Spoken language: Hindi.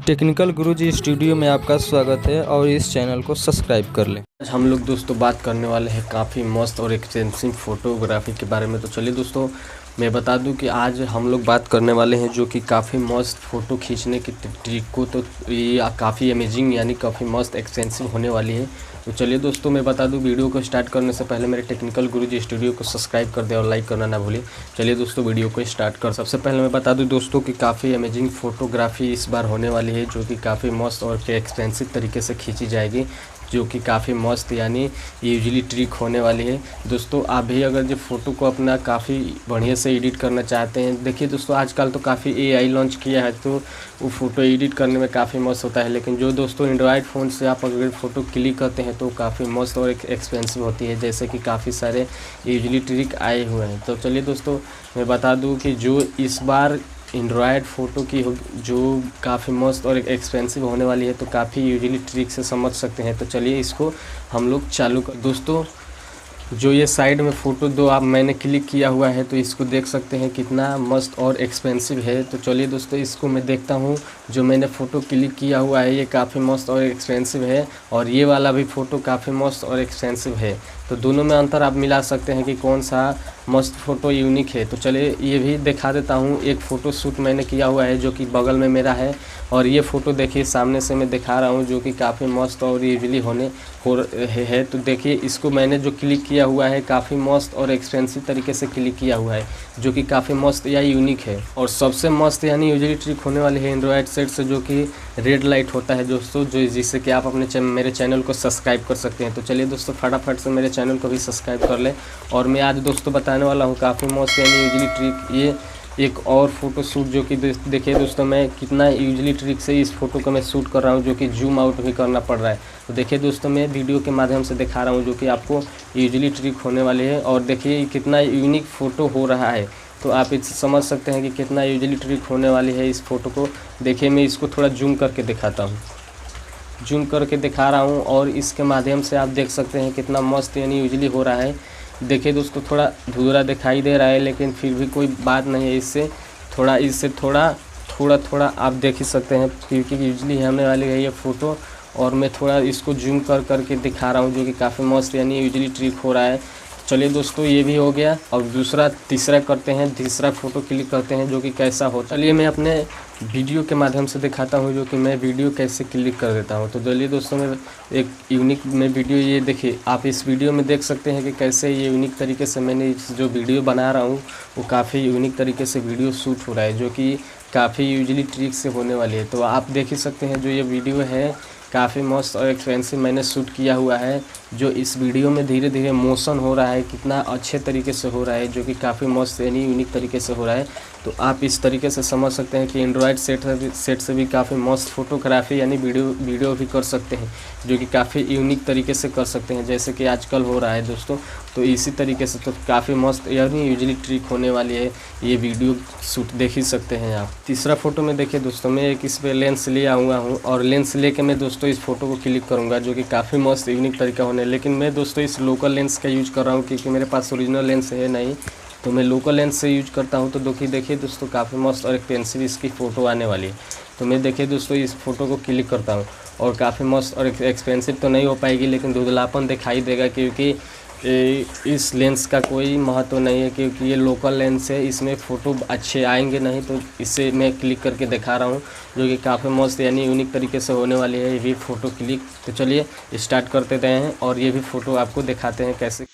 टेक्निकल गुरुजी स्टूडियो में आपका स्वागत है और इस चैनल को सब्सक्राइब कर लें। आज हम लोग दोस्तों बात करने वाले हैं काफ़ी मस्त और एक्सपेंसिव फ़ोटोग्राफी के बारे में। तो चलिए दोस्तों मैं बता दूं कि आज हम लोग बात करने वाले हैं जो कि काफ़ी मस्त फ़ोटो खींचने की ट्रिक को, तो ये काफ़ी अमेजिंग यानी काफ़ी मस्त एक्सपेंसिव होने वाली है। तो चलिए दोस्तों मैं बता दूं, वीडियो को स्टार्ट करने से पहले मेरे टेक्निकल गुरुजी स्टूडियो को सब्सक्राइब कर दें और लाइक करना ना भूलें। चलिए दोस्तों वीडियो को स्टार्ट कर। सबसे पहले मैं बता दूं दोस्तों कि काफ़ी अमेजिंग फ़ोटोग्राफी इस बार होने वाली है जो कि काफ़ी मस्त और एक्सपेंसिव तरीके से खींची जाएगी, जो कि काफ़ी मस्त यानी यूजली ट्रिक होने वाली है। दोस्तों आप भी अगर जो फ़ोटो को अपना काफ़ी बढ़िया से एडिट करना चाहते हैं, देखिए दोस्तों आजकल तो काफ़ी एआई लॉन्च किया है तो वो फ़ोटो एडिट करने में काफ़ी मस्त होता है। लेकिन जो दोस्तों एंड्रॉयड फ़ोन से आप अगर फ़ोटो क्लिक करते हैं तो काफ़ी मस्त और एक्सपेंसिव होती है, जैसे कि काफ़ी सारे यूजली ट्रिक आए हुए हैं। तो चलिए दोस्तों मैं बता दूँ कि जो इस बार एंड्रॉयड फ़ोटो की जो काफ़ी मस्त और एक्सपेंसिव होने वाली है, तो काफ़ी यूजली ट्रिक से समझ सकते हैं। तो चलिए इसको हम लोग चालू कर। दोस्तों जो ये साइड में फ़ोटो दो आप मैंने क्लिक किया हुआ है, तो इसको देख सकते हैं कितना मस्त और एक्सपेंसिव है। तो चलिए दोस्तों इसको मैं देखता हूँ, जो मैंने फ़ोटो क्लिक किया हुआ है ये काफ़ी मस्त और एक्सपेंसिव है, और ये वाला भी फ़ोटो काफ़ी मस्त और एक्सपेंसिव है। तो दोनों में अंतर आप मिला सकते हैं कि कौन सा मस्त फ़ोटो यूनिक है। तो चलिए ये भी दिखा देता हूँ। एक फ़ोटो शूट मैंने किया हुआ है जो कि बगल में मेरा है, और ये फ़ोटो देखिए सामने से मैं दिखा रहा हूँ जो कि काफ़ी मस्त और यूजली है। तो देखिए इसको मैंने जो क्लिक किया हुआ है काफ़ी मस्त और एक्सपेंसिव तरीके से क्लिक किया हुआ है, जो कि काफ़ी मस्त या यूनिक है। और सबसे मस्त यानी यूजली ट्रिक होने वाली है एंड्रॉयड सेट से, जो कि रेड लाइट होता है दोस्तों, जो जिससे कि आप अपने मेरे चैनल को सब्सक्राइब कर सकते हैं। तो चलिए दोस्तों फटाफट से मेरे चैनल को भी सब्सक्राइब कर लें। और मैं आज दोस्तों बताने वाला हूँ काफ़ी मस्त यानी यूजली ट्रिक, ये एक और फ़ोटो शूट जो कि देखिए दोस्तों मैं कितना यूजली ट्रिक से इस फ़ोटो को मैं शूट कर रहा हूँ, जो कि जूम आउट भी करना पड़ रहा है। तो देखिए दोस्तों मैं वीडियो के माध्यम से दिखा रहा हूँ जो कि आपको यूजली ट्रिक होने वाली है, और देखिए कितना यूनिक फ़ोटो हो रहा है। तो आप इससे समझ सकते हैं कि कितना यूजली ट्रिक होने वाली है इस फ़ोटो को। देखिए मैं इसको थोड़ा जूम करके दिखाता हूँ, जूम करके दिखा रहा हूँ, और इसके माध्यम से आप देख सकते हैं कितना मस्त यानी यूजली हो रहा है। देखिए दोस्तों थोड़ा धुंधला दिखाई दे रहा है, लेकिन फिर भी कोई बात नहीं है, इससे थोड़ा आप देख ही सकते हैं क्योंकि यूजली होने वाली है ये फ़ोटो। और मैं थोड़ा इसको जूम करके दिखा रहा हूँ जो कि काफ़ी मस्त यानी यूजली ट्रिक हो रहा है। चलिए दोस्तों ये भी हो गया, और तीसरा करते हैं, तीसरा फ़ोटो क्लिक करते हैं जो कि कैसा हो। चलिए मैं अपने वीडियो के माध्यम से दिखाता हूँ जो कि मैं वीडियो कैसे क्लिक कर देता हूँ। तो चलिए दोस्तों मैं एक यूनिक में वीडियो, ये देखिए आप इस वीडियो में देख सकते हैं कि कैसे ये यूनिक तरीके से मैंने जो वीडियो बना रहा हूँ वो काफ़ी यूनिक तरीके से वीडियो शूट हो रहा है, जो कि काफ़ी यूजली ट्रिक से होने वाली है। तो आप देख ही सकते हैं जो ये वीडियो है काफ़ी मस्त और एक्सपेंसिव मैंने शूट किया हुआ है। जो इस वीडियो में धीरे धीरे मोशन हो रहा है, कितना अच्छे तरीके से हो रहा है, जो कि काफ़ी मस्त यानी यूनिक तरीके से हो रहा है। तो आप इस तरीके से समझ सकते हैं कि एंड्रॉयड सेट से भी काफ़ी मस्त फोटोग्राफी यानी वीडियो भी कर सकते हैं, जो कि काफ़ी यूनिक तरीके से कर सकते हैं, जैसे कि आजकल हो रहा है दोस्तों। तो इसी तरीके से तो काफ़ी मस्त यानी यूजली ट्रिक होने वाली है, ये वीडियो शूट देख ही सकते हैं आप। तीसरा फ़ोटो में देखिए दोस्तों मैं एक इस पर लेंस ले आऊँगा हूँ, और लेंस लेके मैं दोस्तों इस फ़ोटो को क्लिक करूँगा, जो कि काफ़ी मस्त यूनिक तरीका होने। लेकिन मैं दोस्तों इस लोकल लेंस का यूज कर रहा हूँ क्योंकि मेरे पास ओरिजिनल लेंस है नहीं, तो मैं लोकल लेंस से यूज करता हूँ। तो देखिए दोस्तों काफ़ी मस्त और एक्सपेंसिव इसकी फ़ोटो आने वाली है। तो मैं देखिए दोस्तों इस फ़ोटो को क्लिक करता हूँ, और काफ़ी मस्त और एक्सपेंसिव तो नहीं हो पाएगी, लेकिन धुंधलापन दिखाई देगा क्योंकि इस लेंस का कोई महत्व नहीं है, क्योंकि ये लोकल लेंस है, इसमें फ़ोटो अच्छे आएंगे नहीं। तो इससे मैं क्लिक करके दिखा रहा हूँ जो कि काफ़ी मस्त यानी यूनिक तरीके से होने वाली है ये भी फ़ोटो क्लिक। तो चलिए स्टार्ट करते हैं और ये भी फ़ोटो आपको दिखाते हैं कैसे।